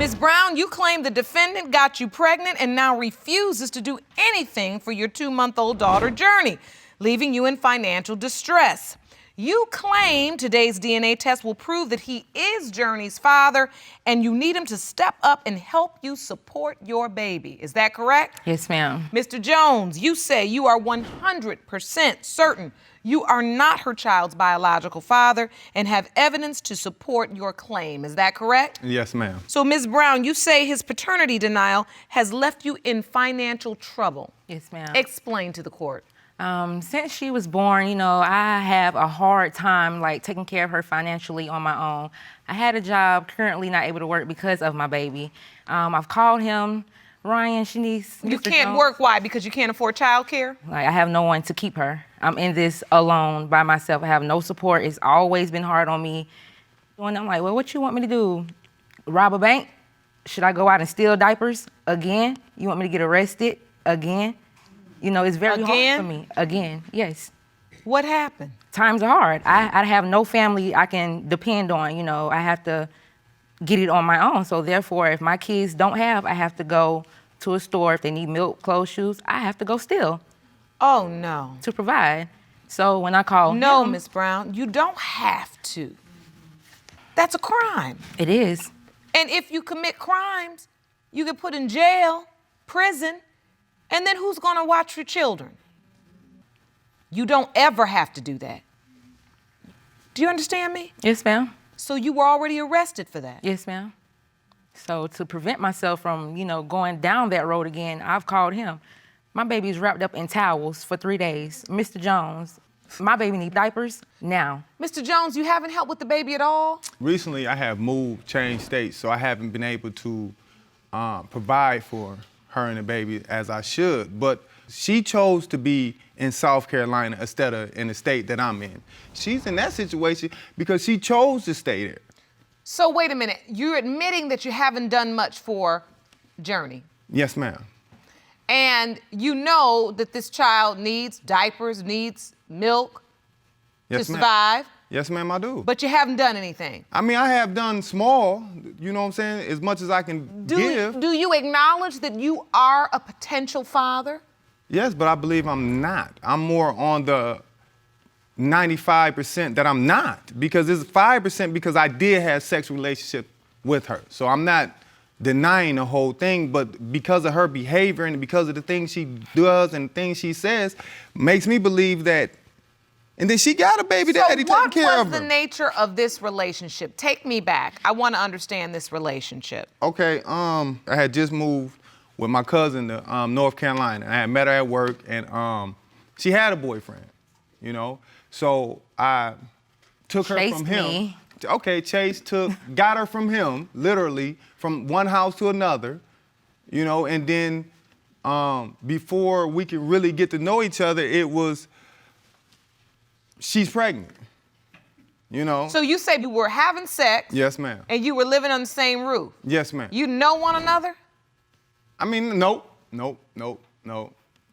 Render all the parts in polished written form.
Ms. Brown, you claim the defendant got you pregnant and now refuses to do anything for your 2-month-old daughter, Journey, leaving you in financial distress. You claim today's DNA test will prove that he is Journey's father, and you need him to step up and help you support your baby. Is that correct? Yes, ma'am. Mr. Jones, you say you are 100% certain you are not her child's biological father and have evidence to support your claim. Is that correct? Yes, ma'am. So, Ms. Brown, you say his paternity denial has left you in financial trouble. Yes, ma'am. Explain to the court. Since she was born, I have a hard time, taking care of her financially on my own. I had a job, currently not able to work because of my baby. I've called him. Ryan, she needs You Mr. can't Jones. work, why? Because you can't afford childcare? I have no one to keep her. I'm in this alone by myself. I have no support. It's always been hard on me. And I'm like, well, what you want me to do? Rob a bank? Should I go out and steal diapers again? You want me to get arrested again? It's very hard for me. Again, yes. What happened? Times are hard. I have no family I can depend on. I have to get it on my own. So therefore, if my kids don't have, I have to go to a store. If they need milk, clothes, shoes, I have to go steal. Oh, no. To provide. So when I call No, him, Ms. Brown, you don't have to. That's a crime. it is. And if you commit crimes, you get put in jail, prison, and then who's gonna watch your children? You don't ever have to do that. Do you understand me? Yes, ma'am. So you were already arrested for that? Yes, ma'am. So to prevent myself from, going down that road again, I've called him. My baby's wrapped up in towels for 3 days. Mr. Jones, my baby needs diapers now. Mr. Jones, you haven't helped with the baby at all? Recently, I have changed states, so I haven't been able to provide for her and the baby as I should. But she chose to be in South Carolina instead of in the state that I'm in. She's in that situation because she chose to stay there. So wait a minute, you're admitting that you haven't done much for Journey. Yes, ma'am. And you know that this child needs diapers, needs milk to survive. Yes, ma'am, I do. But you haven't done anything. I mean, I have done small, you know what I'm saying, as much as I can give. Do you acknowledge that you are a potential father? Yes, but I believe I'm not. I'm more on the 95% that I'm not, because it's 5% because I did have sexual relationship with her. So I'm not denying the whole thing, but because of her behavior and because of the things she does and things she says, makes me believe that. And then she got a baby daddy taking care of her. So what was the nature of this relationship? Take me back. I want to understand this relationship. Okay, I had just moved with my cousin to North Carolina. I had met her at work, and she had a boyfriend, So I took her from him. Okay, got her from him, literally, from one house to another, and then before we could really get to know each other, it was, she's pregnant, So you say you were having sex. Yes, ma'am. And you were living on the same roof. Yes, ma'am. You know one another? I mean, nope.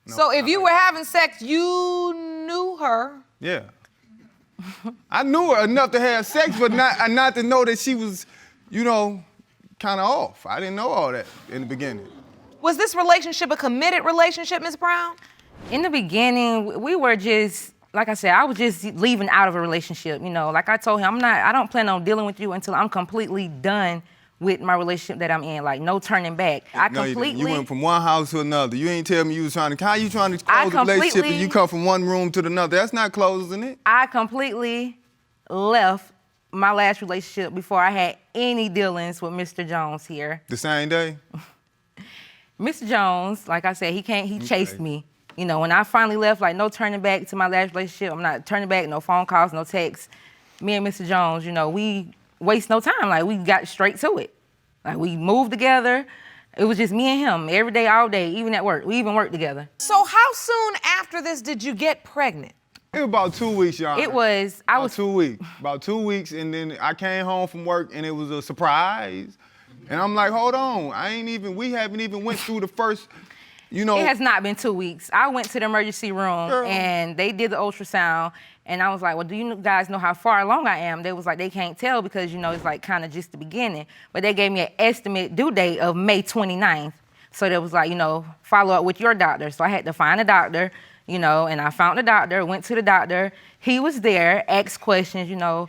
So if you were having sex, you knew her. Yeah. I knew her enough to have sex, but not to know that she was, kind of off. I didn't know all that in the beginning. Was this relationship a committed relationship, Ms. Brown? In the beginning, we were just, like I said, I was just leaving out of a relationship. Like I told him, I don't plan on dealing with you until I'm completely done with my relationship that I'm in, no turning back. You went from one house to another. You ain't tell me you was how you trying to close a relationship and you come from one room to another? That's not closing it. I completely left my last relationship before I had any dealings with Mr. Jones here. The same day? Mr. Jones, like I said, he chased me. When I finally left, no turning back to my last relationship. I'm not turning back, no phone calls, no texts. Me and Mr. Jones, we waste no time. We got straight to it. We moved together. It was just me and him every day, all day, even at work. We even worked together. So how soon after this did you get pregnant? It was about 2 weeks, y'all. About 2 weeks. About 2 weeks, and then I came home from work, and it was a surprise. And I'm like, hold on, we haven't even went through the first You know, it has not been 2 weeks. I went to the emergency room and they did the ultrasound, and I was like, well, do you guys know how far along I am? They was like, they can't tell because, you know, it's like kind of just the beginning. But they gave me an estimate due date of May 29th. So they was like, you know, follow up with your doctor. So I had to find a doctor, you know, and I found the doctor, went to the doctor. He was there, asked questions, you know,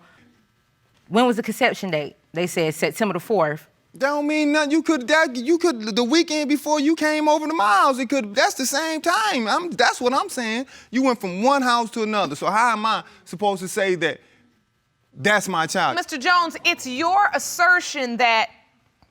when was the conception date? They said September the 4th. That don't mean nothing. You could the weekend before you came over to my house. That's the same time. That's what I'm saying. You went from one house to another. So how am I supposed to say that that's my child? Mr. Jones, it's your assertion that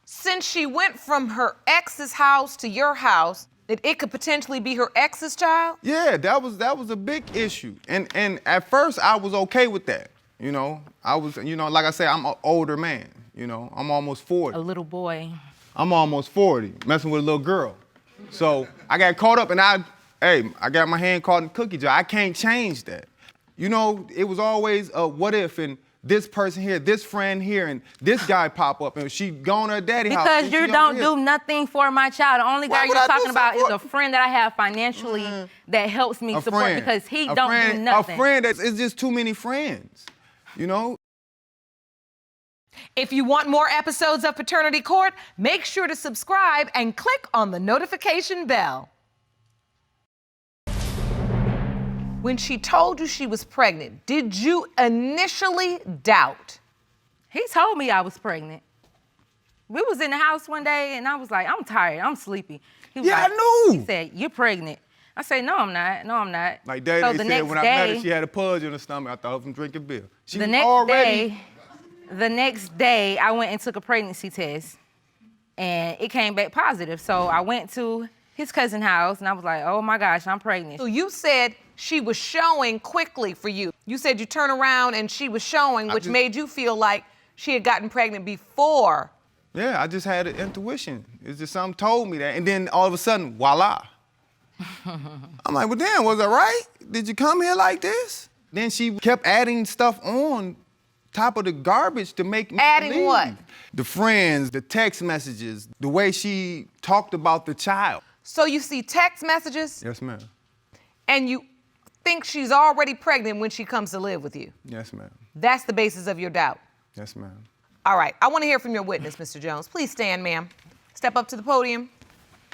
since she went from her ex's house to your house, that it could potentially be her ex's child? Yeah, that was a big issue. And at first I was okay with that. You know, like I said, I'm an older man. You know, I'm almost 40. A little boy. I'm almost 40, messing with a little girl. So I got caught up and I got my hand caught in the cookie jar. I can't change that. You know, it was always a what if and this person here, this friend here, and this guy pop up and she gone to her daddy's house. Because you don't do nothing for my child. The only guy you're talking about is a friend that I have financially that helps me support because he don't do nothing. A friend it's just too many friends, you know? If you want more episodes of Paternity Court, make sure to subscribe and click on the notification bell. When she told you she was pregnant, did you initially doubt? He told me I was pregnant. We was in the house one day and I was like, I'm tired, I'm sleepy. He was Yeah, like, I knew. He said, you're pregnant. I said, no, I'm not. No, I'm not. Like they said when I met her, she had a pudge in her stomach. I thought I was from drinking beer. She the was next already... The next day, I went and took a pregnancy test, and it came back positive. So I went to his cousin's house, and I was like, oh my gosh, I'm pregnant. So you said she was showing quickly for you. You said you turn around and she was showing, which made you feel like she had gotten pregnant before. Yeah, I just had an intuition. It's just something told me that, and then all of a sudden, voila. I'm like, well, damn, was that right? Did you come here like this? Then she kept adding stuff on top of the garbage to make me Adding believe. what? The friends, the text messages, the way she talked about the child. So you see text messages? Yes, ma'am. And you think she's already pregnant when she comes to live with you? Yes, ma'am. That's the basis of your doubt? Yes, ma'am. All right, I want to hear from your witness, Mr. Jones. Please stand, ma'am. Step up to the podium.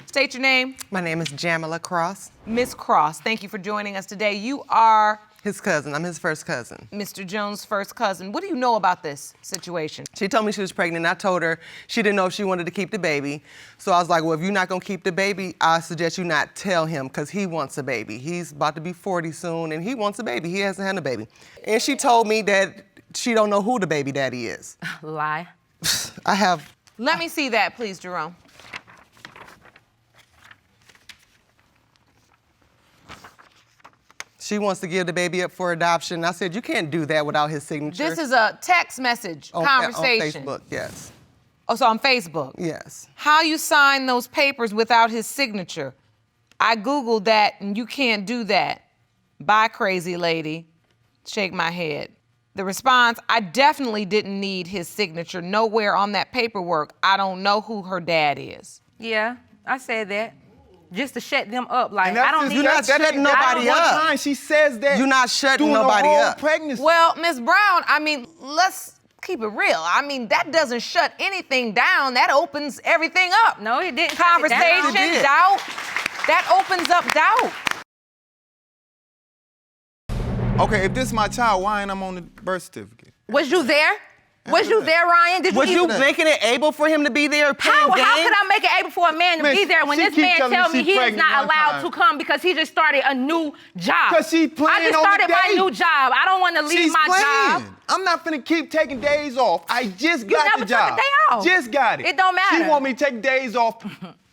State your name. My name is Jamila Cross. Miss Cross, thank you for joining us today. You are... His cousin. I'm his first cousin. Mr. Jones' first cousin. What do you know about this situation? She told me she was pregnant. I told her she didn't know if she wanted to keep the baby. So I was like, well, if you're not gonna keep the baby, I suggest you not tell him because he wants a baby. He's about to be 40 soon and he wants a baby. He hasn't had a baby. And she told me that she don't know who the baby daddy is. Lie. I have... Let me see that, please, Jerome. She wants to give the baby up for adoption. I said, you can't do that without his signature. This is a text message conversation. On Facebook, yes. Oh, so on Facebook? Yes. How you sign those papers without his signature? I Googled that and you can't do that. Bye, crazy lady. Shake my head. The response, I definitely didn't need his signature. Nowhere on that paperwork. I don't know who her dad is. Yeah, I said that. Just to shut them up. Like, I don't need that shutting nobody up. Time she says that. You're not shutting during nobody the whole up. Pregnancy. Well, Ms. Brown, I mean, let's keep it real. I mean, that doesn't shut anything down. That opens everything up. No, it didn't. Conversation, did. doubt. That opens up doubt. Okay, if this is my child, why ain't I on the birth certificate? Was you there? Was you there, Ryan? Did Was you even... making it able for him to be there playing How games? could I make it able for a man to Man, be there when she this keep man telling tells me me she he is pregnant not one allowed time. to come because he just started a new job? 'Cause she playing I just on the started my day. new job. I don't want to leave She's my playing. job. I'm not finna keep taking days off. I just got never the took a job. day off. Just got it. It don't matter. She want me to take days off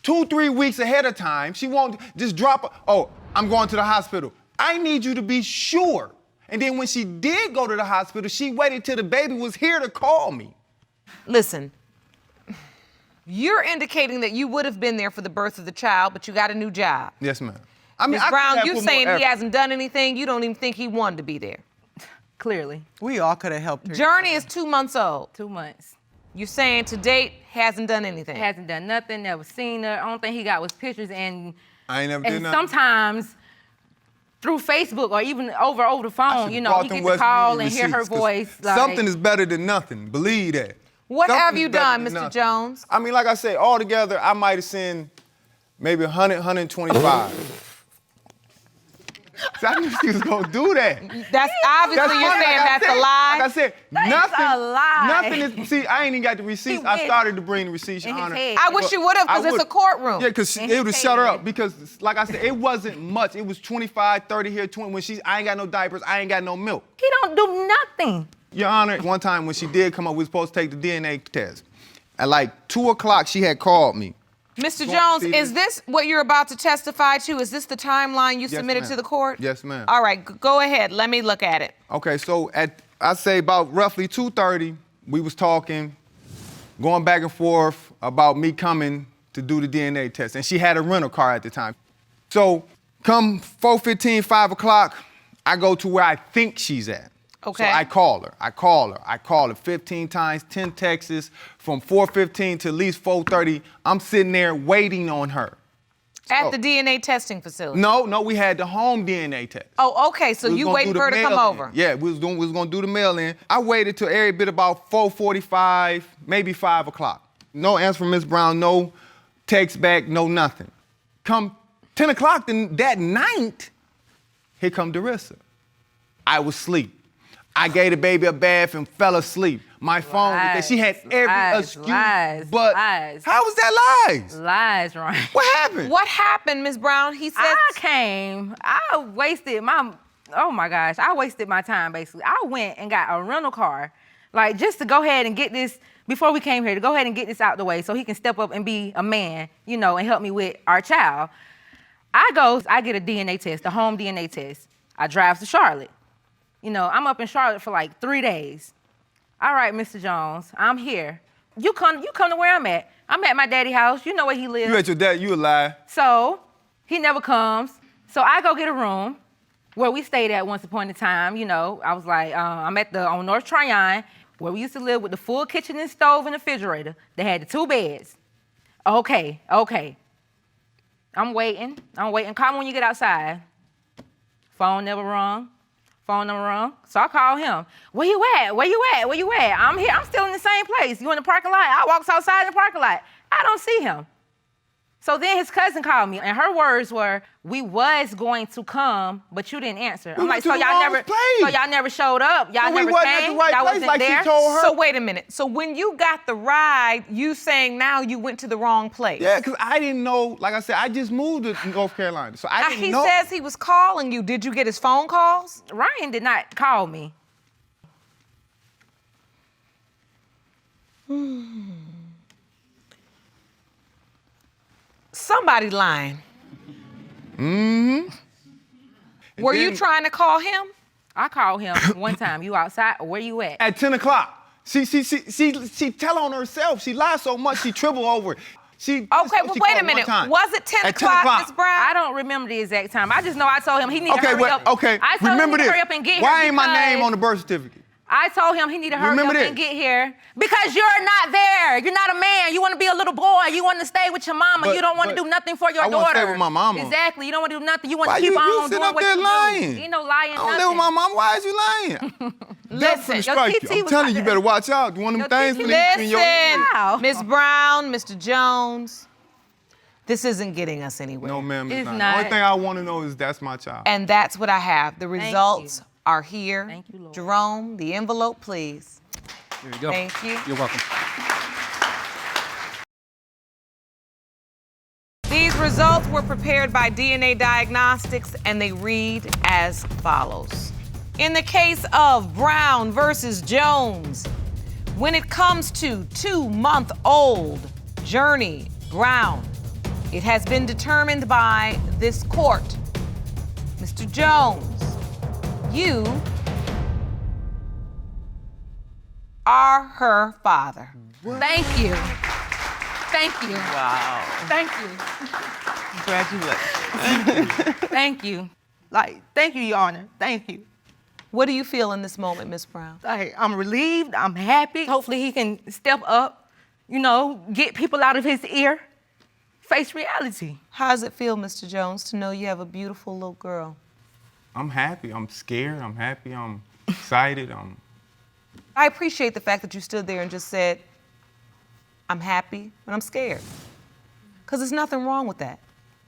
2-3 weeks ahead of time. She won't just oh, I'm going to the hospital. I need you to be sure. And then when she did go to the hospital, she waited till the baby was here to call me. Listen, you're indicating that you would have been there for the birth of the child, but you got a new job. Yes, ma'am. I mean, Ms. I could Brown, have you put saying more he effort. hasn't done anything. You don't even think he wanted to be there. Clearly. We all could have helped her. Journey is 2 months old. 2 months. You're saying to date hasn't done anything. Hasn't done nothing, never seen her. Only thing he got was pictures and I ain't never did And nothing. sometimes through Facebook or even over the phone, you know, Brought he them get to West call Virginia and hear her receipts, 'cause voice. Like, something is better than nothing. Believe that. What Something have is you better done, than Mr. nothing. Jones? I mean, like I said, altogether, I might have sent maybe 100, 125. So I knew she was gonna do that. That's obviously you're funny, saying like I that's said. a lie. Like I said, That is nothing. a lie. Nothing is. See, I ain't even got the receipts. He I went started to bring the receipts, Your in his Honor. head. I wish you would have, because I it's a would. courtroom. Yeah, because In it his would have shut her head. up. Because, like I said, it wasn't much. It was 25, 30 here, 20. When I ain't got no diapers, I ain't got no milk. he don't do nothing. Your Honor, one time when she did come up, we was supposed to take the DNA test. At like 2 o'clock, she had called me. Mr. Go Jones, see is this what you're about to testify to? Is this the timeline you submitted ma'am. to the court? Yes, ma'am. All right, go ahead. Let me look at it. Okay, so I say about roughly 2:30, we was talking, going back and forth about me coming to do the DNA test. And she had a rental car at the time. So come 4:15, 5 o'clock, I go to where I think she's at. Okay. So I call her 15 times, 10 texts from 4:15 to at least 4:30. I'm sitting there waiting on her. At the DNA testing facility? No, we had the home DNA test. Oh, okay, so We was you gonna waiting do for her the to come mail-in. over? Yeah, we was gonna do the mail-in. I waited till every bit about 4:45, maybe 5 o'clock. No answer from Miss Brown, no text back, no nothing. Come 10 o'clock that night, here come Darissa. I was asleep. I gave the baby a bath and fell asleep. My phone was there. She had every excuse. But lies. how was that lies? Lies, Ryan. What happened? What happened, Ms. Brown? He said... I wasted my time, basically. I went and got a rental car, like, just to go ahead and get this, before we came here, to go ahead and get this out the way so he can step up and be a man, you know, and help me with our child. I get a DNA test, the home DNA test. I drive to Charlotte. You know, I'm up in Charlotte for like 3 days. All right, Mr. Jones, I'm here. You come to where I'm at. I'm at my daddy's house. You know where he lives. You at your dad, you a lie. So he never comes. So I go get a room where we stayed at once upon a time. You know, I was like, I'm on North Tryon, where we used to live with the full kitchen and stove and refrigerator. They had the 2 beds. Okay. I'm waiting. Call me when you get outside. Phone never rung. So I call him. Where you at? I'm here. I'm still in the same place. You in the parking lot? I walks outside in the parking lot. I don't see him. So then his cousin called me, and her words were, "We was going to come, but you didn't answer." I'm like, so y'all never showed up? Y'all never came? Y'all wasn't there? So wait a minute. So when you got the ride, you saying now you went to the wrong place? Yeah, because I didn't know, like I said, I just moved to North Carolina. So I didn't know. He says he was calling you. Did you get his phone calls? Ryan did not call me. Somebody lying. Mm-hmm. Were you trying to call him? I called him one time. You outside? Where you at? At 10 o'clock. She tell on herself. She lied so much she trembled over it. Okay, well, wait a minute. Was it 10 o'clock, Ms. Brown? I don't remember the exact time. I just know I told him he needed to hurry up. Okay, I told remember him he this. needed to hurry up and get here. Why ain't my name on the birth certificate? I told him he needed to hurry up this. and get here because you're not there. You're not a man. You want to be a little boy. You want to stay with your mama. You don't want to do nothing for your daughter. I want to stay with my mama. Exactly. You don't want to do nothing. You want to you keep on sitting doing up what there you lying? do. Ain't no lying. I don't live with my mama. Why is you lying? Listen, strike you. I'm telling you, you better watch out. One of them things in your Listen, Ms. Brown, Mr. Jones, this isn't getting us anywhere. No, ma'am, it's not. not. The only thing I want to know is that's my child. And that's what I have. The results are here. Thank you, Lord. Jerome, the envelope, please. There you go. Thank you. You're welcome. These results were prepared by DNA Diagnostics, and they read as follows. In the case of Brown versus Jones, when it comes to 2-month-old Journey Brown, it has been determined by this court. Mr. Jones, you are her father. Thank you. Thank you. Wow. Thank you. Congratulations. Thank you. Like, thank you, Your Honor. Thank you. What do you feel in this moment, Ms. Brown? Like, I'm relieved. I'm happy. Hopefully he can step up, you know, get people out of his ear, face reality. How does it feel, Mr. Jones, to know you have a beautiful little girl? I'm happy. I'm scared. I'm happy. I'm excited. I appreciate the fact that you stood there and just said, I'm happy, but I'm scared. Because there's nothing wrong with that.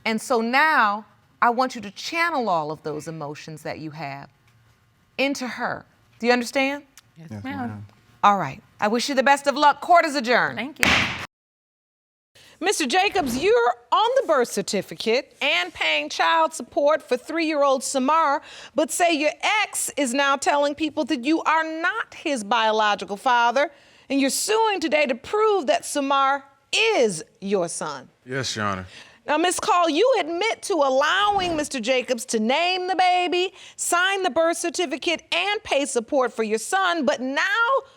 And so now I want you to channel all of those emotions that you have into her. Do you understand? Yes, ma'am. All right. I wish you the best of luck. Court is adjourned. Thank you. Mr. Jacobs, you're on the birth certificate and paying child support for 3-year-old Samar, but say your ex is now telling people that you are not his biological father, and you're suing today to prove that Samar is your son. Yes, Your Honor. Now, Ms. Call, you admit to allowing Mr. Jacobs to name the baby, sign the birth certificate, and pay support for your son, but now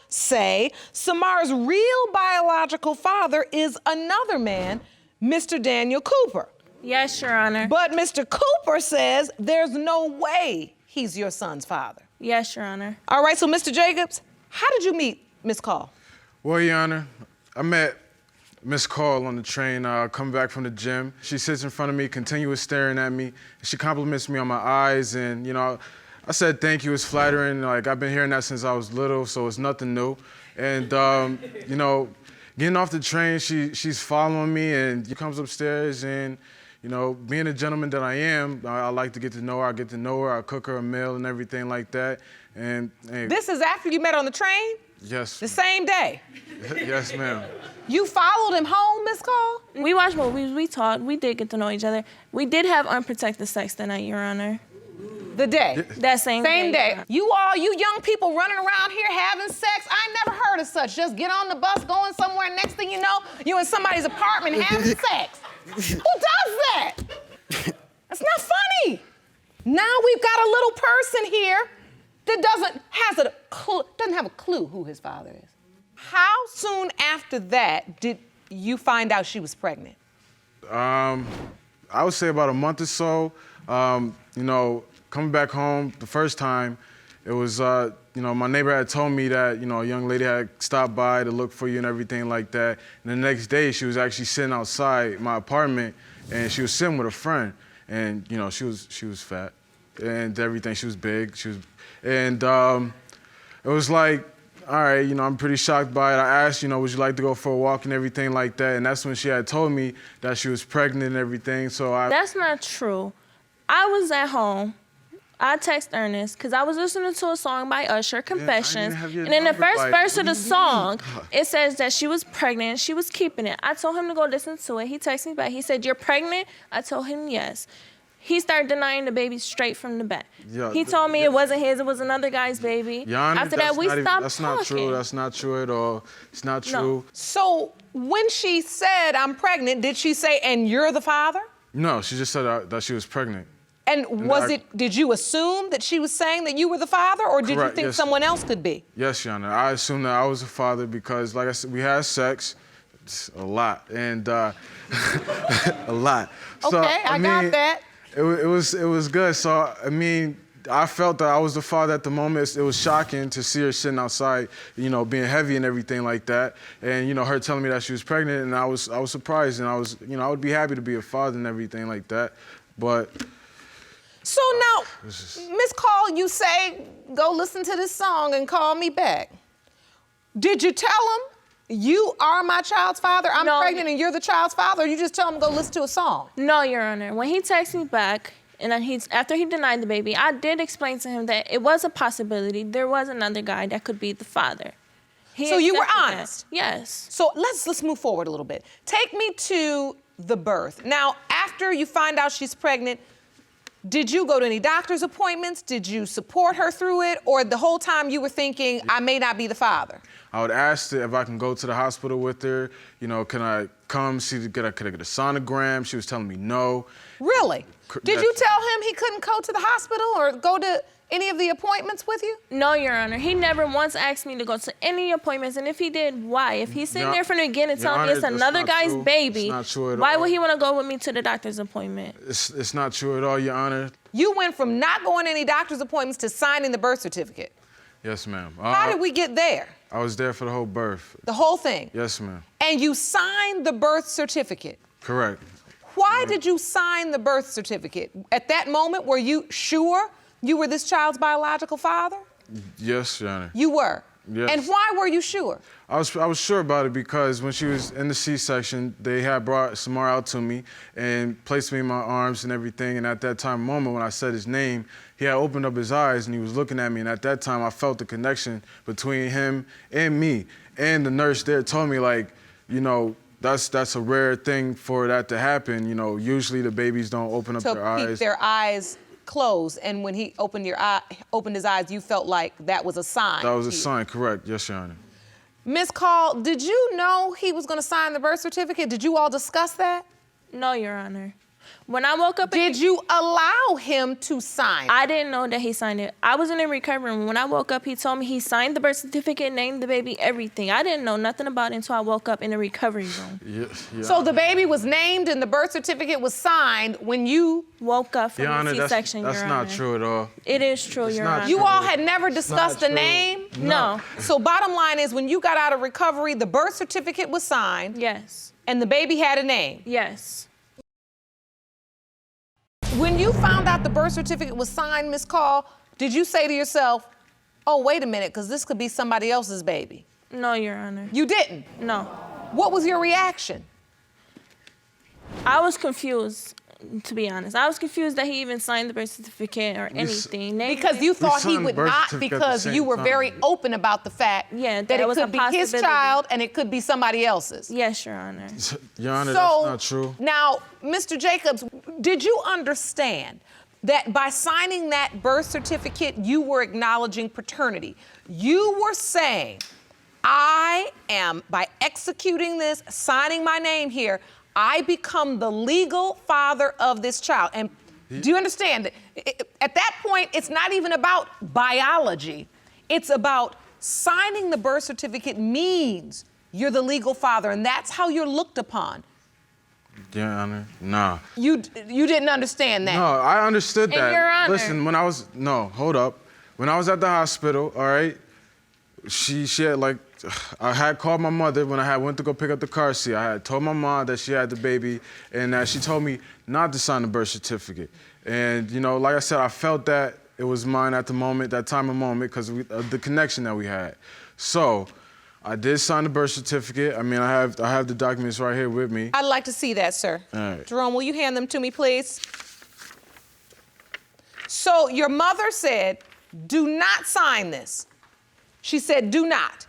say Samar's real biological father is another man, Mr. Daniel Cooper. Yes, Your Honor. But Mr. Cooper says there's no way he's your son's father. Yes, Your Honor. All right, so Mr. Jacobs, how did you meet Ms. Call? Well, Your Honor, I met Miss Call on the train coming back from the gym. She sits in front of me, continuous staring at me. She compliments me on my eyes, and you know, I said thank you. It's flattering. Like I've been hearing that since I was little, so it's nothing new. And you know, getting off the train, she's following me, and she comes upstairs, and you know, being a gentleman that I am, I like to get to know her. I get to know her. I cook her a meal and everything like that. And hey, This is after you met on the train? yes, The same day? yes, ma'am. You followed him home, Ms. Call? We watched movies, we talked, we did get to know each other. We did have unprotected sex that night, Your Honor. The day? That same day. You young people running around here having sex, I never heard of such. Just get on the bus, going somewhere, next thing you know, you in somebody's apartment having sex. Who does that? That's not funny. Now we've got a little person here that doesn't have a clue who his father is. How soon after that did you find out she was pregnant? I would say about a month or so. You know, coming back home the first time, it was, you know, my neighbor had told me that, you know, a young lady had stopped by to look for you and everything like that. And the next day, she was actually sitting outside my apartment, and she was sitting with a friend. And, you know, she was fat and everything. She was big. And it was like, all right, you know, I'm pretty shocked by it. I asked, you know, would you like to go for a walk and everything like that? And that's when she had told me that she was pregnant and everything, so That's not true. I was at home. I text Ernest because I was listening to a song by Usher, Confessions. And in the first verse of the song, it says that she was pregnant. She was keeping it. I told him to go listen to it. He texted me back. He said, "You're pregnant?" I told him yes. He started denying the baby straight from the back. Yeah, he told me it wasn't his, it was another guy's baby. Your Honor, After that, we stopped talking. That's not true. That's not true at all. It's not true. So when she said, I'm pregnant, did she say, and you're the father? No, she just said that she was pregnant. And did you assume that she was saying that you were the father, or did Correct, you think yes. someone else could be? Yes, Your Honor. I assumed that I was the father because, like I said, we had sex. It's a lot. And a lot. So, Okay, I got that. It was good. So, I mean, I felt that I was the father at the moment. It was shocking to see her sitting outside, you know, being heavy and everything like that. And, you know, her telling me that she was pregnant, and I was surprised, and I would be happy to be a father and everything like that. But So now, Miss Call, you say, go listen to this song and call me back. Did you tell him, you are my child's father, I'm pregnant and you're the child's father, or you just tell him to go listen to a song? No, Your Honor. When he texted me back, and then after he denied the baby, I did explain to him that it was a possibility. There was another guy that could be the father. So you were honest? Yes. So let's move forward a little bit. Take me to the birth. Now, after you find out she's pregnant, did you go to any doctor's appointments? Did you support her through it? Or the whole time you were thinking, I may not be the father? I would ask her if I can go to the hospital with her. You know, can I come see, could I get a sonogram? She was telling me no. Really? Did you tell him he couldn't go to the hospital or go to any of the appointments with you? No, Your Honor. He never once asked me to go to any appointments, and if he did, why? If he's sitting there from the beginning telling me it's another guy's baby, why would he want to go with me to the doctor's appointment? It's not true at all, Your Honor. You went from not going to any doctor's appointments to signing the birth certificate. Yes, ma'am. How did we get there? I was there for the whole birth. The whole thing? Yes, ma'am. And you signed the birth certificate? Correct. Why did you sign the birth certificate? At that moment, were you sure you were this child's biological father? Yes, Your Honor. You were? Yes. And why were you sure? I was sure about it because when she was in the C-section, they had brought Samar out to me and placed me in my arms and everything. And at that moment when I said his name, he had opened up his eyes and he was looking at me. And at that time, I felt the connection between him and me. And the nurse there told me, like, you know, that's a rare thing for that to happen. You know, usually the babies don't open up their eyes. To keep their eyes closed, and when he opened his eyes, you felt like that was a sign. That was a sign, correct. Yes, Your Honor. Ms. Call, did you know he was going to sign the birth certificate? Did you all discuss that? No, Your Honor. When I woke up... Did you allow him to sign? I didn't know that he signed it. I was in the recovery room. When I woke up, he told me he signed the birth certificate, named the baby, everything. I didn't know nothing about it until I woke up in the recovery room. Yeah. So the baby was named and the birth certificate was signed when you... Woke up from Your Honor, the C-section, that's Your not Honor. true at all. It is true, Your not Honor. You all had never discussed the true. name? No. So bottom line is, when you got out of recovery, the birth certificate was signed. Yes. And the baby had a name. Yes. When you found out the birth certificate was signed, Ms. Call, did you say to yourself, oh, wait a minute, because this could be somebody else's baby? No, Your Honor. You didn't? No. What was your reaction? I was confused, to be honest. I was confused that he even signed the birth certificate or anything. Because you thought he signed would birth not, certificate at because the you same were time. very open about the fact Yeah, that it was could a be his possibility. child and it could be somebody else's. Yes, Your Honor. Your Honor, So, that's not true. now, Mr. Jacobs, did you understand that by signing that birth certificate, you were acknowledging paternity? You were saying, I am, by executing this, signing my name here, I become the legal father of this child. And do you understand that at that point, it's not even about biology. It's about signing the birth certificate means you're the legal father, and that's how you're looked upon. Your Honor, nah. You didn't understand that. No, I understood that. Your Honor. Listen, hold up. When I was at the hospital, all right, she had like, I had called my mother when I went to go pick up the car seat. I had told my mom that she had the baby and that she told me not to sign the birth certificate. And, you know, like I said, I felt that it was mine at the moment, that time and moment, because of the connection that we had. So I did sign the birth certificate. I mean, I have the documents right here with me. I'd like to see that, sir. All right. Jerome, will you hand them to me, please? So your mother said, do not sign this. She said, do not.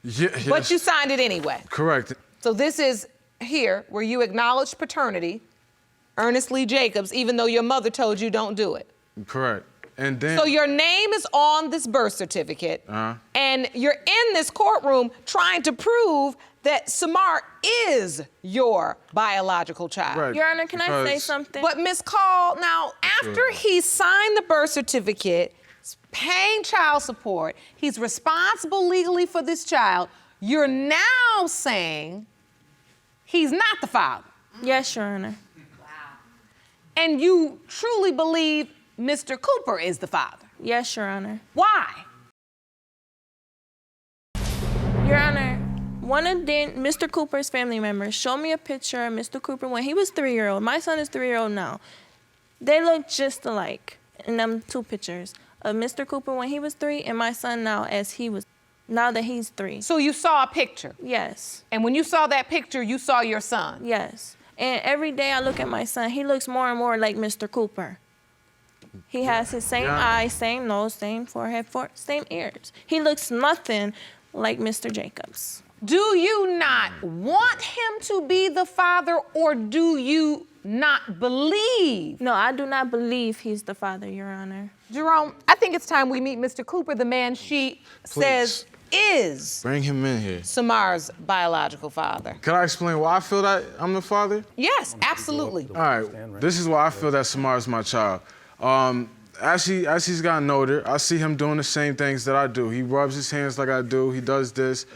Yes. But you signed it anyway. Correct. So this is here where you acknowledged paternity, Ernest Lee Jacobs, even though your mother told you don't do it. Correct. And then. So your name is on this birth certificate, and you're in this courtroom trying to prove that Samar is your biological child. Right. Your Honor, can I say something? But Ms. Call, now, after he signed the birth certificate, paying child support, he's responsible legally for this child, you're now saying he's not the father. Yes, Your Honor. And you truly believe Mr. Cooper is the father. Yes, Your Honor. Why? Your Honor, one of Mr. Cooper's family members showed me a picture of Mr. Cooper when he was 3-year-old. My son is 3-year-old now. They look just alike in them two pictures of Mr. Cooper when he was 3 and my son now now that he's 3. So you saw a picture. Yes. And when you saw that picture, you saw your son. Yes. And every day I look at my son, he looks more and more like Mr. Cooper. He has his same eyes, same nose, same forehead, same ears. He looks nothing like Mr. Jacobs. Do you not want him to be the father, or do you not believe? No, I do not believe he's the father, Your Honor. Jerome, I think it's time we meet Mr. Cooper, the man she says is Bring him in here. Samar's biological father. Can I explain why I feel that I'm the father? Yes, absolutely. All right, this is why I feel that Samar is my child. As he's gotten older, I see him doing the same things that I do. He rubs his hands like I do. He does this.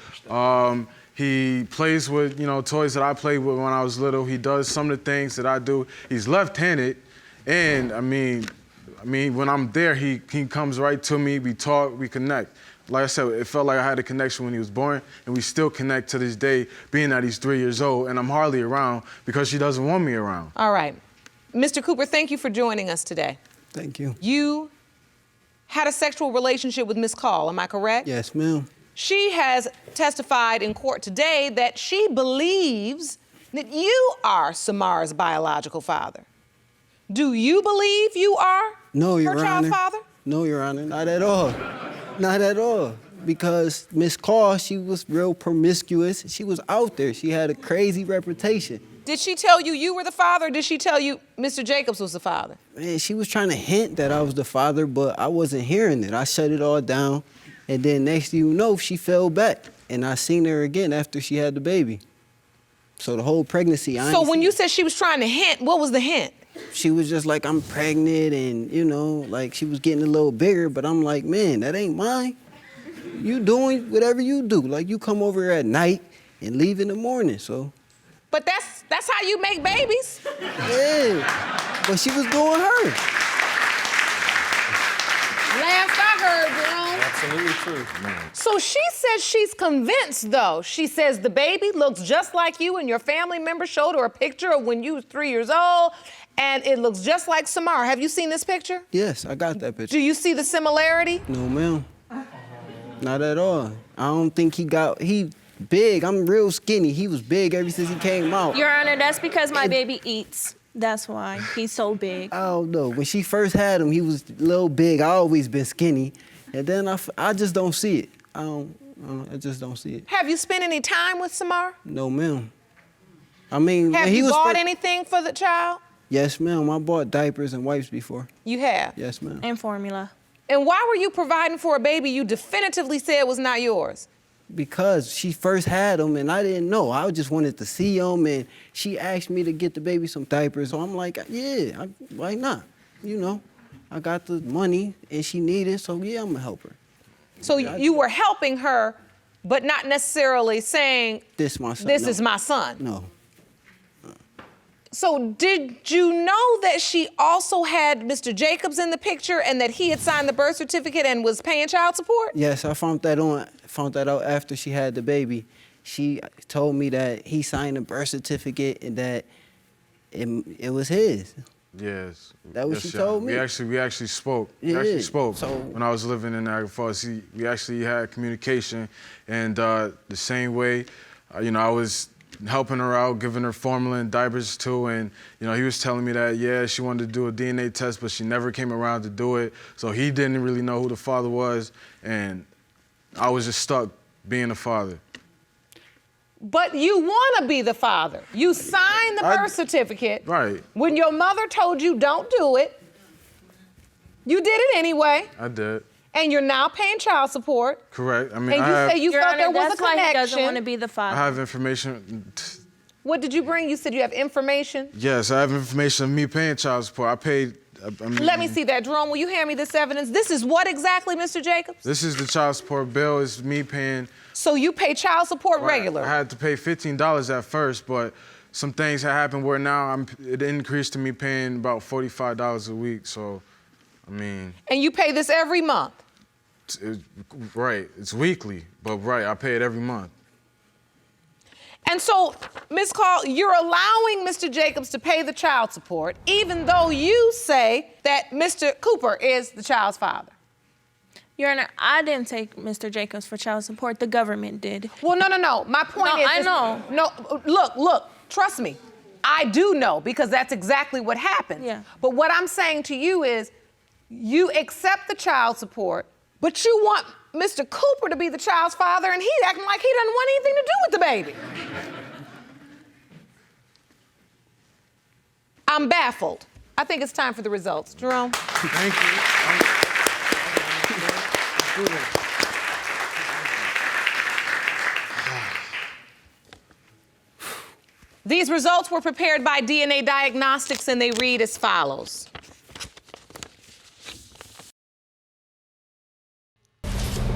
He plays with, toys that I played with when I was little. He does some of the things that I do. He's left-handed, and I mean, when I'm there, he comes right to me. We talk, we connect. like I said, it felt like I had a connection when he was born, and we still connect to this day, being that he's 3 years old, and I'm hardly around because she doesn't want me around. All right. Mr. Cooper, thank you for joining us today. Thank you. You had a sexual relationship with Miss Call, am I correct? Yes, ma'am. She has testified in court today that she believes that you are Samar's biological father. Do you believe you are No, Your her child's Honor. father? No, Your Honor, not at all. Not at all. Because Miss Call, she was real promiscuous. She was out there. She had a crazy reputation. Did she tell you you were the father, or did she tell you Mr. Jacobs was the father? Man, she was trying to hint that I was the father, but I wasn't hearing it. I shut it all down. And then next thing you know, she fell back. And I seen her again after she had the baby. So the whole pregnancy, I So ain't when seen you it. said she was trying to hint, what was the hint? She was just like, I'm pregnant, and, you know, like she was getting a little bigger, but I'm like, man, that ain't mine. You doing whatever you do. Like, you come over at night and leave in the morning, so. But that's how you make babies. Yeah, but she was doing her. Last I heard, Jerome. Absolutely true. So she says she's convinced, though. She says the baby looks just like you, and your family member showed her a picture of when you was 3 years old, and it looks just like Samar. Have you seen this picture? Yes, I got that picture. Do you see the similarity? No, ma'am. Not at all. I don't think he big. I'm real skinny. He was big ever since he came out. Your Honor, that's because my baby eats. That's why he's so big. I don't know. When she first had him, he was a little big. I always been skinny. And then I just don't see it. I just don't see it. Have you spent any time with Samar? No, ma'am. I mean, Have when he you was bought first- anything for the child? Yes, ma'am. I bought diapers and wipes before. You have? Yes, ma'am. And formula. And why were you providing for a baby you definitively said was not yours? Because she first had him and I didn't know. I just wanted to see him, and she asked me to get the baby some diapers. So I'm like, yeah, why not? You know, I got the money and she needed, so yeah, I'm gonna help her. So you were helping her, but not necessarily saying, This my son. this No. is my son. No. So did you know that she also had Mr. Jacobs in the picture and that he had signed the birth certificate and was paying child support? Yes, I found that out after she had the baby. She told me that he signed a birth certificate and that it was his. Yes. That what yes, she yeah. told me? We actually spoke. We Yeah, actually spoke. so- When I was living in Niagara Falls, we actually had communication, and the same way, I was helping her out, giving her formula and diapers too, and he was telling me that she wanted to do a DNA test, but she never came around to do it, so he didn't really know who the father was, and I was just stuck being a father. But you want to be the father. You signed the birth certificate. Right. When your mother told you don't do it, you did it anyway, I did. and you're now paying child support. Correct. I mean, And you say you Your felt Honor, there was a that's why he doesn't want to connection. be the father. I have information. What did you bring? You said you have information. Yes, I have information of me paying child support. I paid. Let me see that. Jerome, will you hand me this evidence? This is what exactly, Mr. Jacobs? This is the child support bill. It's me paying. So you pay child support I regular. had to pay $15 at first, but some things had happened where now it increased to me paying about $45 a week. So, I mean. And you pay this every month. Right, it's weekly, but right, I pay it every month. And so, Ms. Call, you're allowing Mr. Jacobs to pay the child support, even though you say that Mr. Cooper is the child's father. Your Honor, I didn't take Mr. Jacobs for child support. The government did. Well, no. My point No, is... I know. No, look, trust me. I do know, because that's exactly what happened. Yeah. But what I'm saying to you is, you accept the child support, but you want Mr. Cooper to be the child's father, and he's acting like he doesn't want anything to do with the baby. I'm baffled. I think it's time for the results. Jerome? Thank you. These results were prepared by DNA Diagnostics, and they read as follows.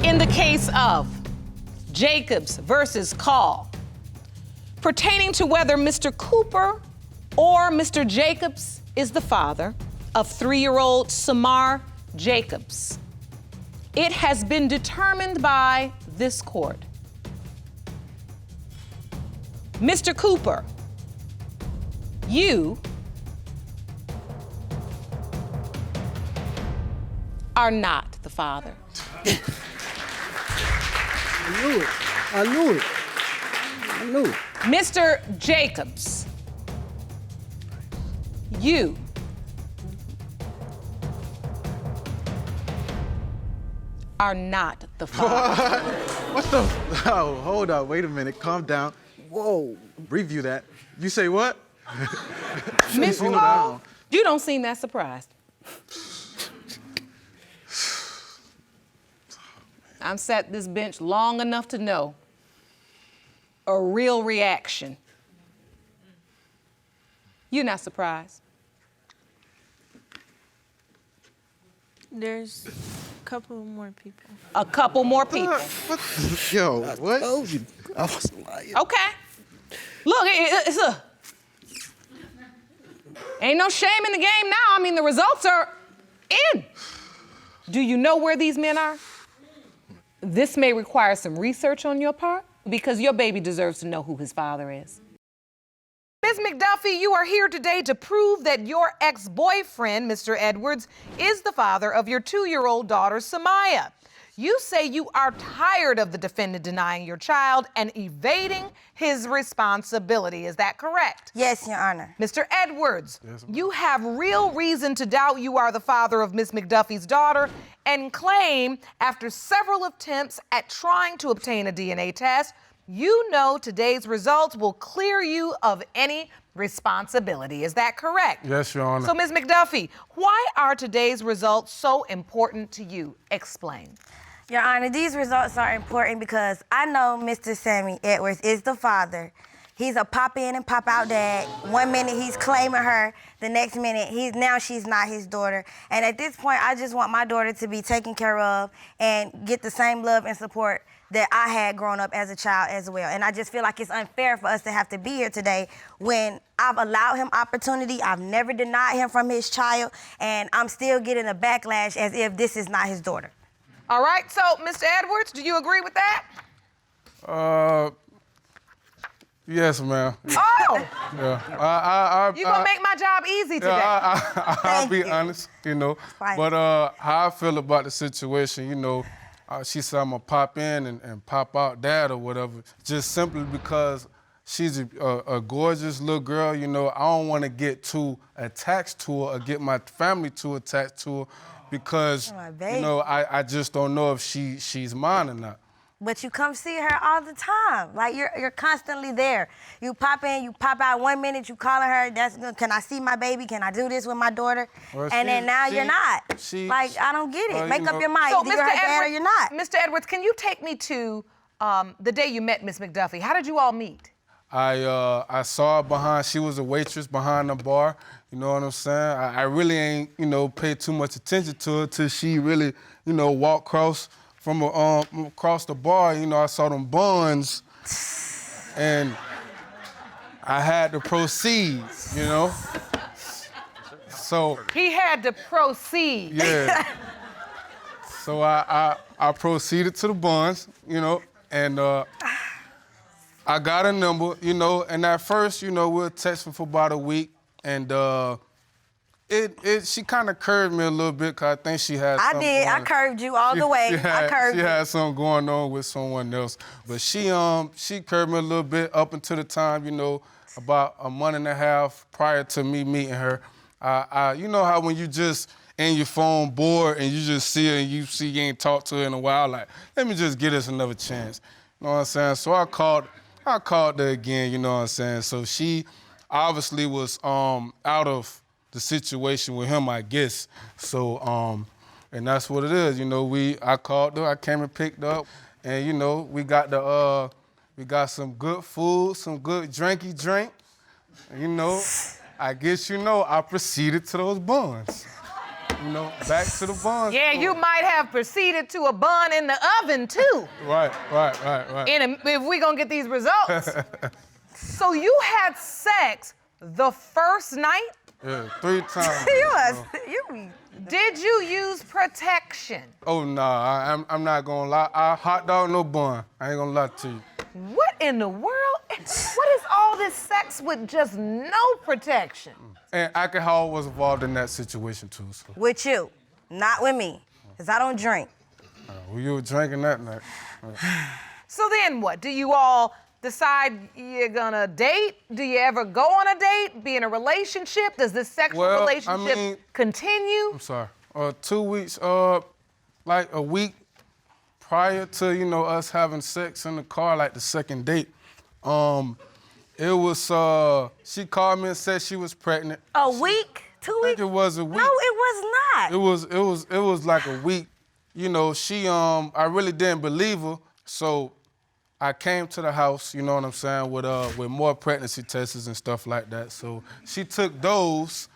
In the case of Jacobs versus Call, pertaining to whether Mr. Cooper or Mr. Jacobs is the father of 3-year-old Samar Jacobs, It has been determined by this court. Mr. Cooper, you are not the father. I knew it. I knew it. I knew it. Mr. Jacobs, you are not the father. What the? Oh, hold up. Wait a minute. Calm down. Whoa. Review that. You say what? Miss Slow Lowe, down. you don't seem that surprised. I've sat this bench long enough to know a real reaction. You're not surprised. There's a couple more people. A couple more people. Yo, what? Told you. I was lying. Okay. Look, it's a. Ain't no shame in the game now. I mean, the results are in. Do you know where these men are? This may require some research on your part because your baby deserves to know who his father is. Ms. McDuffie, you are here today to prove that your ex-boyfriend, Mr. Edwards, is the father of your 2-year-old daughter, Samaya. You say you are tired of the defendant denying your child and evading his responsibility. Is that correct? Yes, Your Honor. Mr. Edwards, you have real reason to doubt you are the father of Ms. McDuffie's daughter and claim after several attempts at trying to obtain a DNA test, you know today's results will clear you of any responsibility. Is that correct? Yes, Your Honor. So, Ms. McDuffie, why are today's results so important to you? Explain. Your Honor, these results are important because I know Mr. Sammy Edwards is the father. He's a pop in and pop out dad. One minute he's claiming her, the next minute she's not his daughter. And at this point, I just want my daughter to be taken care of and get the same love and support that I had growing up as a child as well. And I just feel like it's unfair for us to have to be here today when I've allowed him opportunity, I've never denied him from his child, and I'm still getting a backlash as if this is not his daughter. All right, so, Mr. Edwards, do you agree with that? Yes, ma'am. Oh! Yeah. You're gonna make my job easy today. I'll be you. honest, you know. Fine. But how I feel about the situation, you know, she said I'm gonna pop in and pop out dad or whatever, just simply because she's a gorgeous little girl, you know. I don't want to get too attached to her or get my family too attached to her because, you know, I just don't know if she's mine or not. But you come see her all the time. Like, you're constantly there. You pop in, you pop out. 1 minute you calling her, that's good. Can I see my baby? Can I do this with my daughter? Well, and then now you're not. Like, I don't get it. Make up your mind. So, Either you're her dad or you're not. Mr. Edwards, can you take me to the day you met Miss McDuffie? How did you all meet? I saw her behind, she was a waitress behind the bar, you know what I'm saying? I really ain't, you know, paid too much attention to her till she really, you know, walked across the bar, you know, I saw them buns and I had to proceed, you know? So. He had to proceed. Yeah. So I proceeded to the buns, you know, and I got a number, you know, and at first, you know, we were texting for about a week, and she kind of curved me a little bit because I think she had something I did. going. I curved you all the way. She You. had something going on with someone else. But she curved me a little bit up until the time, you know, about a month and a half prior to me meeting her. You know how when you just in your phone bored and you just see her and you ain't talked to her in a while, like, let me just give this another chance. You know what I'm saying? So I called her again, you know what I'm saying? So she obviously was out of the situation with him, I guess. So, and that's what it is. You know, I called her, I came and picked up, and you know, we got some good food, some good drinky drink. And, you know, I guess you know, I proceeded to those buns. You know, back to the buns. Yeah, you might have proceeded to a bun in the oven too. Right. If we gonna get these results. So you had sex the first night Yeah, 3 times. Did you use protection? Oh, nah, I'm not gonna lie. I hot dog, no bun. I ain't gonna lie to you. What in the world? What is all this sex with just no protection? And alcohol was involved in that situation, too. So. With you, not with me, because I don't drink. Well, you were drinking that night. So then what? Do you all decide you're gonna date? Do you ever go on a date? Be in a relationship? Does this sexual relationship continue? I'm sorry. 2 weeks, like a week prior to, you know, us having sex in the car, like the second date, it was, she called me and said she was pregnant. A week? 2 weeks? I think it was a week. No, it was not. It was like a week. You know, I really didn't believe her, so I came to the house, you know what I'm saying, with more pregnancy tests and stuff like that. So she took those.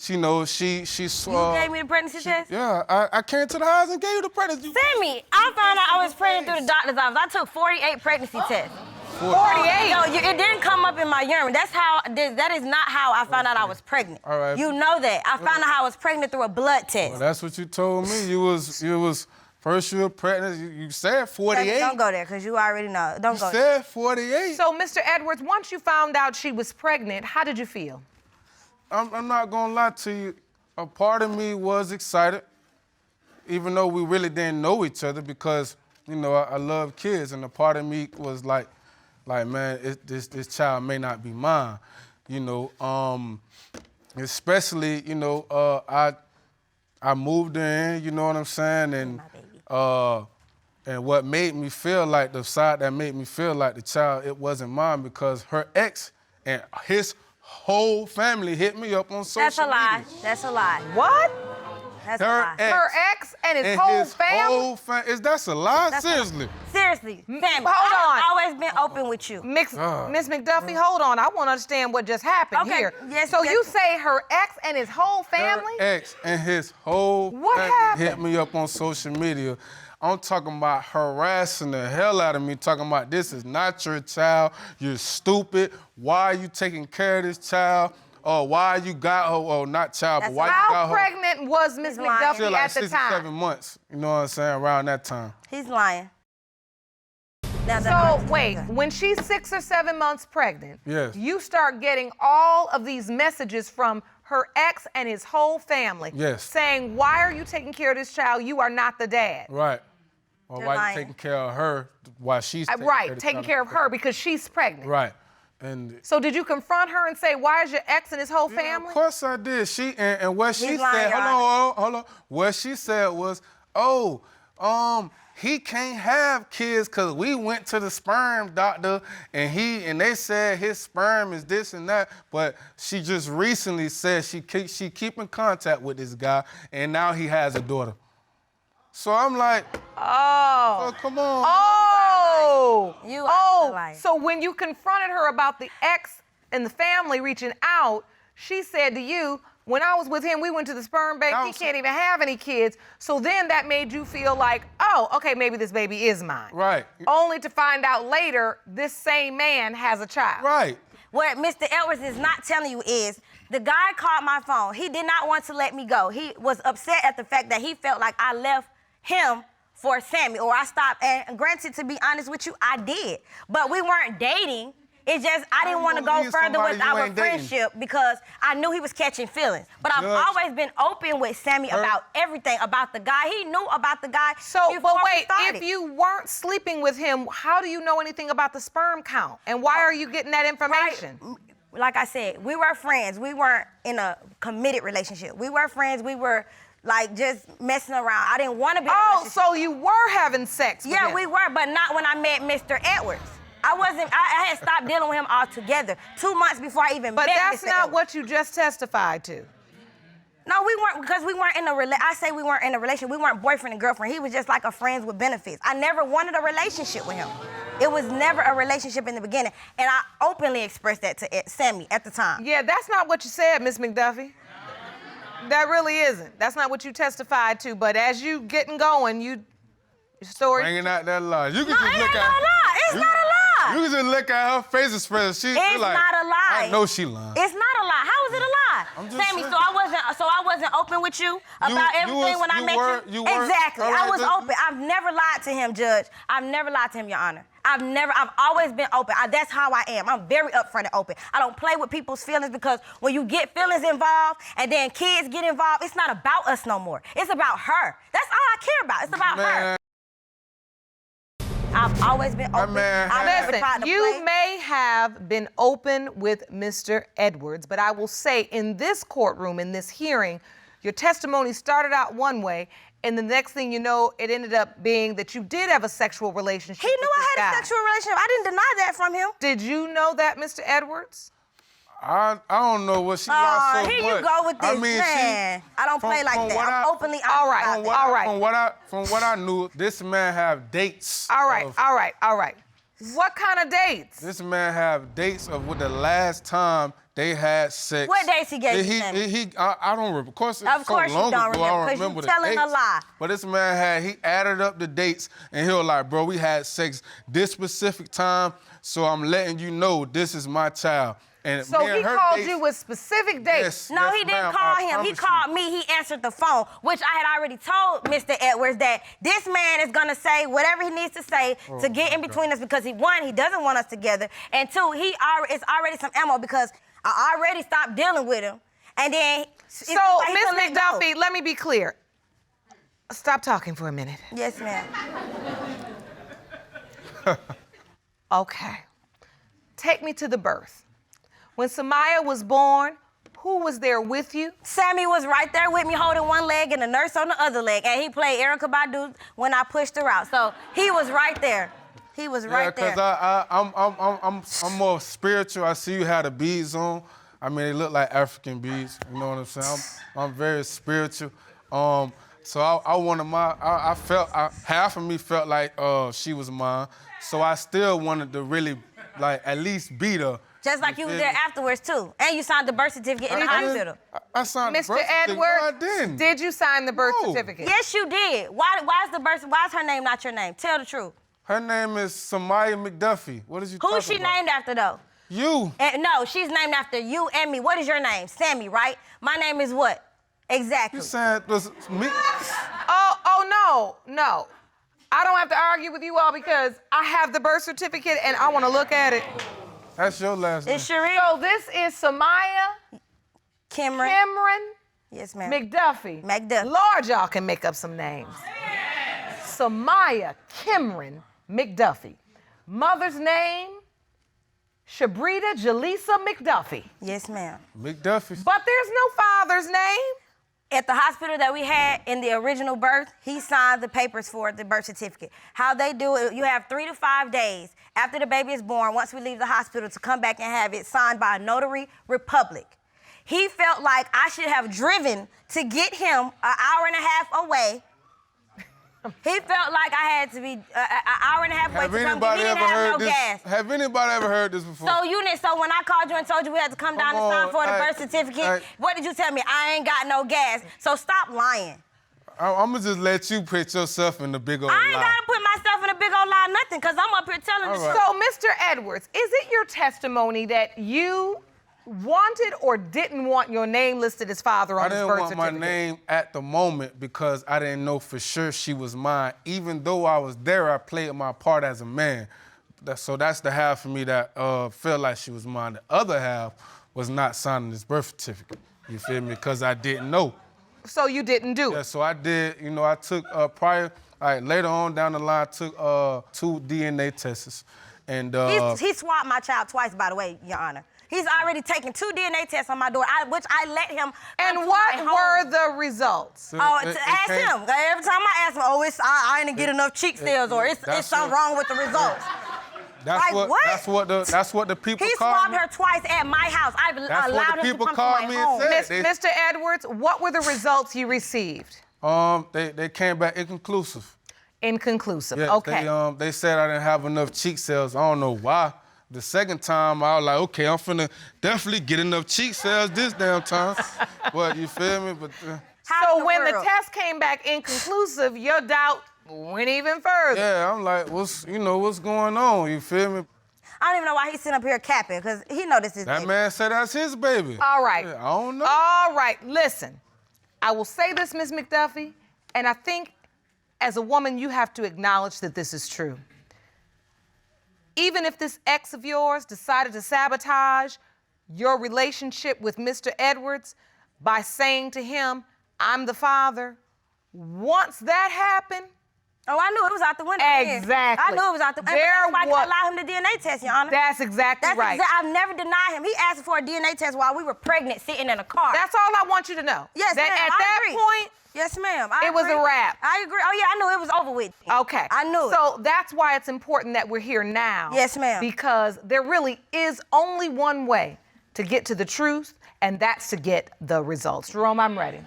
You know, she saw. You gave me the pregnancy test? Yeah, I came to the house and gave you the pregnancy. Sammy, I found out I was pregnant through the doctor's office. I took 48 pregnancy tests. 48? No, it didn't come up in my urine. That is not how I found out I was pregnant. All right. You know that. I found out I was pregnant through a blood test. Well, that's what you told me. You was first you were pregnant. You said 48. Don't go there, because you already know. Don't go there. You said 48. So, Mr. Edwards, once you found out she was pregnant, how did you feel? I'm not gonna lie to you. A part of me was excited, even though we really didn't know each other, because, you know, I love kids, and a part of me was like, man, this child may not be mine, you know. Especially, you know, I moved in, you know what I'm saying, and what made me feel like, the side that made me feel like the child, it wasn't mine, because her ex and his whole family hit me up on social media. That's a lie. That's a lie. What? That's a lie. Her ex and his whole family? That's a lie? Seriously? Seriously, Sammy, hold on. I've always been open with you. Miss McDuffie, hold on. I want to understand what just happened here. Yes, so you say her ex and his whole family? Her ex and his whole family hit me up on social media. I'm talking about harassing the hell out of me, talking about this is not your child, you're stupid, why are you taking care of this child? Why you got her, not child, but why you got her? How pregnant was Miss McDuffie like at the 6 time? or 7 months, you know what I'm saying, around that time. He's lying. So wait, when she's 6 or 7 months pregnant, yes, you start getting all of these messages from her ex and his whole family, yes, saying, why are you taking care of this child? You are not the dad. Right. Or why you taking care of her while she's taking care of her because she's pregnant. Right. And so did you confront her and say, why is your ex and his whole family? Of course I did. And what she said, hold on. What she said was, he can't have kids because we went to the sperm doctor and they said his sperm is this and that. But she just recently said she keep in contact with this guy and now he has a daughter. So I'm like, come on. So when you confronted her about the ex and the family reaching out, she said to you, when I was with him, we went to the sperm bank, he can't even have any kids. So then that made you feel like, okay, maybe this baby is mine. Right. Only to find out later, this same man has a child. Right. What Mr. Edwards is not telling you is, the guy called my phone. He did not want to let me go. He was upset at the fact that he felt like I left him for Sammy, or I stopped. And granted, to be honest with you, I did. But we weren't dating. It's just I didn't want to go further with our friendship because I knew he was catching feelings. But I've always been open with Sammy about everything, about the guy. He knew about the guy before we started. If you weren't sleeping with him, how do you know anything about the sperm count? And why are you getting that information? Right. Like I said, we were friends. We weren't in a committed relationship. We were friends. We were like just messing around. I didn't want to be in a relationship. So you were having sex with him? Yeah, we were, but not when I met Mr. Edwards. I had stopped dealing with him altogether 2 months before I even met Mr. Edwards. But that's not what you just testified to. No, we weren't, because we weren't in a I say we weren't in a relationship. We weren't boyfriend and girlfriend. He was just like a friends with benefits. I never wanted a relationship with him. It was never a relationship in the beginning, and I openly expressed that to Sammy at the time. Yeah, that's not what you said, Miss McDuffie. That really isn't. That's not what you testified to, but as you getting going, your story... Bringing out that lie. You can just look at her. It's not a lie. You can just look at her face expression. It's like, not a lie. I know she lying. It's not a lie. How is it a lie? I'm just Sammy, saying. so I wasn't open with you about everything when I met you. Exactly. All right, I was open. I've never lied to him, Judge. I've never lied to him, Your Honor. I've always been open. That's how I am. I'm very upfront and open. I don't play with people's feelings because when you get feelings involved and then kids get involved, it's not about us no more. It's about her. That's all I care about. It's about her. I've always been open. I've never tried to You play. may have been open with Mr. Edwards, but I will say in this courtroom, in this hearing, your testimony started out one way, and the next thing you know, it ended up being that you did have a sexual relationship. He knew I had a sexual relationship. I didn't deny that from him. Did you know that, Mr. Edwards? I don't know what she got so much. Here you go with this, man. I don't play like that. I'm openly honest. All right. From what I knew, this man have dates. All right. What kind of dates? This man have dates of what the last time they had sex. What dates he gave you, Sammy? I don't remember. Of course, it's Of course so long you don't ago, I don't remember, remember 'cause the you telling a dates. lie. But this man he added up the dates, and he was like, bro, we had sex this specific time, so I'm letting you know this is my child. And So me and he her called dates- you with specific dates? Yes, No, yes, he didn't ma'am, call I him. He promise called you. me. He answered the phone, which I had already told Mr. Edwards that this man is gonna say whatever he needs to say to get in between us because he doesn't want us together, and two, it's already some ammo because I already stopped dealing with him, and then. So, Ms. McDuffie, let me be clear. Stop talking for a minute. Yes, ma'am. Okay. Take me to the birth. When Samaya was born, who was there with you? Sammy was right there with me holding one leg and the nurse on the other leg, and he played Erykah Badu when I pushed her out. So he was right there. He was right there. Cause I'm more spiritual. I see you had the beads on. I mean, they look like African beads. You know what I'm saying? I'm very spiritual. So I wanted I felt half of me felt like she was mine. So I still wanted to really like at least beat her. Just like you was there afterwards too, and you signed the birth certificate in the hospital. I signed the Mr. birth certificate. Edwards, No, I didn't. did you sign the birth No. certificate? Yes, you did. Why is her name not your name? Tell the truth. Her name is Samaya McDuffie. What is you talking Who's she about? named after though? You. No, she's named after you and me. What is your name? Sammy, right? My name is what? Exactly. You saying this me? Oh, no. I don't have to argue with you all because I have the birth certificate and I want to look at it. That's your last name. It's Sheree. So this is Samaya Cameron. Yes, ma'am. McDuffie. Lord, y'all can make up some names. Samaya Cameron McDuffie. Mother's name, Shabrita Jaleesa McDuffie. Yes, ma'am. McDuffie. But there's no father's name. At the hospital that we had in the original birth, he signed the papers for the birth certificate. How they do it, you have 3 to 5 days after the baby is born, once we leave the hospital, to come back and have it signed by a notary republic. He felt like I should have driven to get him an hour and a half away. He felt like I had to be an hour and a half away to come get. He didn't have no gas. Have anybody ever heard this before? So when I called you and told you we had to come down and sign for the birth certificate, what did you tell me? I ain't got no gas. So stop lying. I'm gonna just let you put yourself in the big old I ain't lie. gotta put myself in a big old lie, nothing, because I'm up here telling the truth. So, Mr. Edwards, is it your testimony that you wanted or didn't want your name listed as father on his birth certificate? I didn't want my name at the moment because I didn't know for sure she was mine. Even though I was there, I played my part as a man. So that's the half of me that felt like she was mine. The other half was not signing this birth certificate. You feel me? Because I didn't know. So you didn't do it? Yeah, so I did. You know, I took later on down the line, I took 2 DNA tests. And He swapped my child twice, by the way, Your Honor. He's already taken 2 DNA tests on my daughter, which I let him. And what were the results? Ask him. Every time I ask him, I didn't get enough cheek cells, or it's something wrong with the results. That's what the people He call swabbed me. her twice at my house. I've allowed him to come to my home. Mr. Edwards, what were the results you received? They came back inconclusive. Inconclusive. Yeah, Okay. They said I didn't have enough cheek cells. I don't know why. The second time, I was like, okay, I'm finna definitely get enough cheek cells this damn time. But you feel me? But so when the test came back inconclusive, your doubt went even further. yeah, I'm like, what's going on? You feel me? I don't even know why he's sitting up here capping, because he know this is That baby. man said that's his baby. All right. Yeah, I don't know. All right, listen. I will say this, Ms. McDuffie, and I think as a woman, you have to acknowledge that this is true. Even if this ex of yours decided to sabotage your relationship with Mr. Edwards by saying to him, I'm the father, once that happened, Oh, I knew it was out the window. Exactly. I knew it was out the window. There That's why I was- allowed him to DNA test, Your Honor. that's exactly right. I've never denied him. He asked for a DNA test while we were pregnant, sitting in a car. That's all I want you to know. Yes, that ma'am, at I that agree. point, Yes, ma'am. it was a wrap. I agree. Oh, yeah, I knew it was over with. Okay. I knew it. So that's why it's important that we're here now. Yes, ma'am. Because there really is only one way to get to the truth, and that's to get the results. Jerome, I'm ready.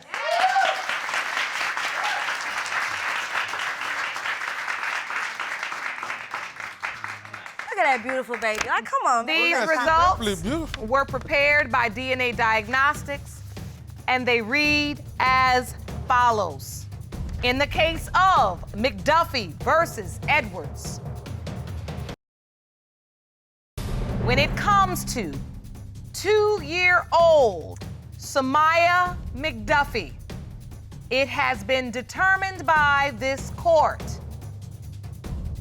Look at that beautiful baby. Like, come on, man. These that's results definitely beautiful. were prepared by DNA Diagnostics, and they read as follows. In the case of McDuffie versus Edwards, when it comes to 2-year-old Samaya McDuffie, it has been determined by this court.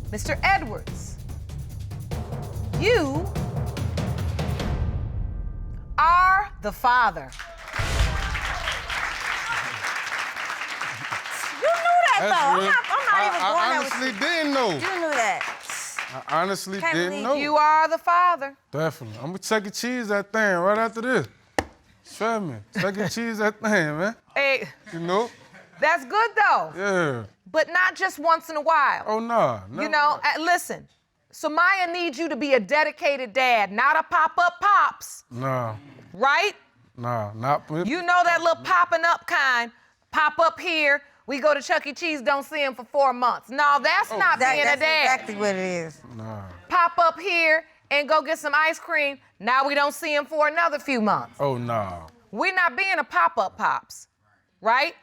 Mr. Edwards, you are the father. You knew that, That's though. real. I'm not even going I there with honestly you. didn't know. You knew that. I honestly Can't didn't believe know. You are the father. Definitely. I'm gonna Chuck E. Cheese that thing right after this. Trust me. Chuck E. Cheese that thing, man. Hey, You know? that's good though, Yeah. but not just once in a while. Oh, nah. You know, listen, Samaya needs you to be a dedicated dad, not a pop-up pops, Nah. right? Nah. Not me. You know that little popping up kind, pop up here, we go to Chuck E. Cheese, don't see him for 4 months. No, that's not being a That's dad. exactly what it is. Nah. Pop up here and go get some ice cream, now we don't see him for another few months. Oh, nah. We're not being a pop-up pops, right?